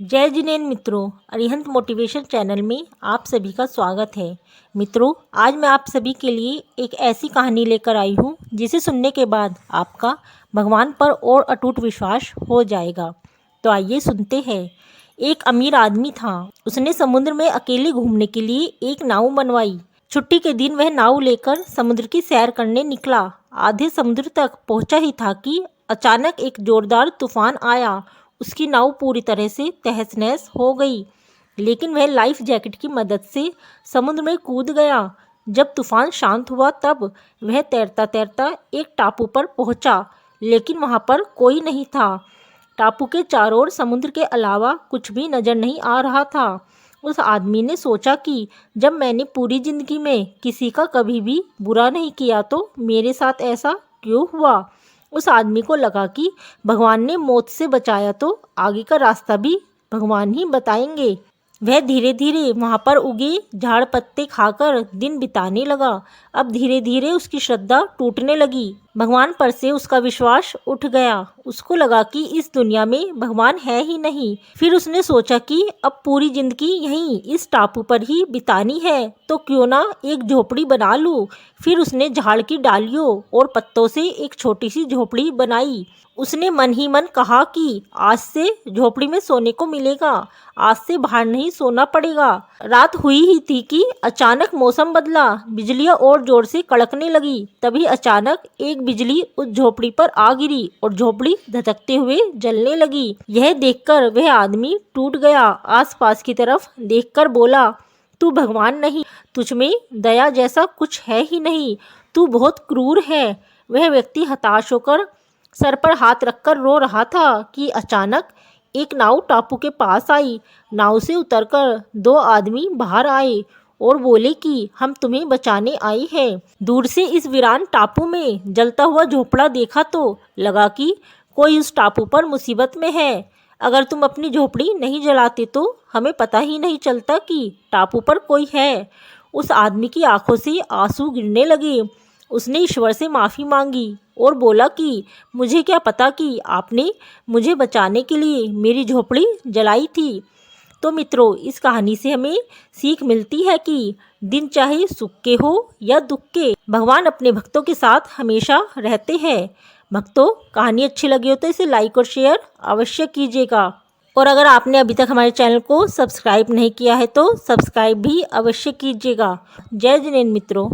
जय जिनेन मित्रों, Arihant motivation channel में आप सभी का स्वागत है। मित्रों, आज मैं आप सभी के लिए एक ऐसी कहानी लेकर आई हूँ जिसे सुनने के बाद आपका भगवान पर और अटूट विश्वास हो जाएगा। तो आइए सुनते हैं। एक अमीर आदमी था। उसने समुद्र में अकेले घूमने के लिए एक नाव बनवाई। छुट्टी के दिन वह नाव लेकर समुद्र की सैर करने निकला। आधे समुद्र तक पहुंचा ही था कि अचानक एक जोरदार तूफान आया। उसकी नाव पूरी तरह से तहस नहस हो गई, लेकिन वह लाइफ जैकेट की मदद से समुद्र में कूद गया। जब तूफान शांत हुआ तब वह तैरता तैरता एक टापू पर पहुंचा, लेकिन वहां पर कोई नहीं था। टापू के चारों ओर समुद्र के अलावा कुछ भी नजर नहीं आ रहा था। उस आदमी ने सोचा कि जब मैंने पूरी जिंदगी में किसी का कभी भी बुरा नहीं किया तो मेरे साथ ऐसा क्यों हुआ। उस आदमी को लगा कि भगवान ने मौत से बचाया तो आगे का रास्ता भी भगवान ही बताएंगे। वह धीरे धीरे वहां पर उगे झाड़ पत्ते खाकर दिन बिताने लगा। अब धीरे धीरे उसकी श्रद्धा टूटने लगी। भगवान पर से उसका विश्वास उठ गया। उसको लगा कि इस दुनिया में भगवान है ही नहीं। फिर उसने सोचा कि अब पूरी जिंदगी यहीं इस टापू पर ही बितानी है तो क्यों ना एक झोपड़ी बना लूं। फिर उसने झाड़ की डालियों और पत्तों से एक छोटी सी झोपड़ी बनाई। उसने मन ही मन कहा कि आज से झोपड़ी में सोने को मिलेगा, आज से बाहर नहीं सोना पड़ेगा। रात हुई ही थी कि अचानक मौसम बदला। बिजलियां और जोर से कड़कने लगी। तभी अचानक एक बिजली उस झोपड़ी पर आ गिरी और झोपड़ी धधकते हुए जलने लगी। यह देखकर वह आदमी टूट गया। आसपास की तरफ देखकर बोला, तू भगवान नहीं, तुझ में दया जैसा कुछ है ही नहीं, तू बहुत क्रूर है। वह व्यक्ति हताश होकर सर पर हाथ रखकर रो रहा था कि अचानक एक नाव टापू के पास आई। नाव से उतरकर दो आदमी बाहर आए और बोले कि हम तुम्हें बचाने आए हैं। दूर से इस वीरान टापू में जलता हुआ झोपड़ा देखा तो लगा कि कोई उस टापू पर मुसीबत में है। अगर तुम अपनी झोपड़ी नहीं जलाते तो हमें पता ही नहीं चलता कि टापू पर कोई है। उस आदमी की आंखों से आंसू गिरने लगे। उसने ईश्वर से माफ़ी मांगी और बोला कि मुझे क्या पता कि आपने मुझे बचाने के लिए मेरी झोपड़ी जलाई थी। तो मित्रों, इस कहानी से हमें सीख मिलती है कि दिन चाहे सुख के हो या दुख के, भगवान अपने भक्तों के साथ हमेशा रहते हैं। भक्तों, कहानी अच्छी लगी हो तो इसे लाइक और शेयर अवश्य कीजिएगा। और अगर आपने अभी तक हमारे चैनल को सब्सक्राइब नहीं किया है तो सब्सक्राइब भी अवश्य कीजिएगा। जय जिनेंद्र मित्रों।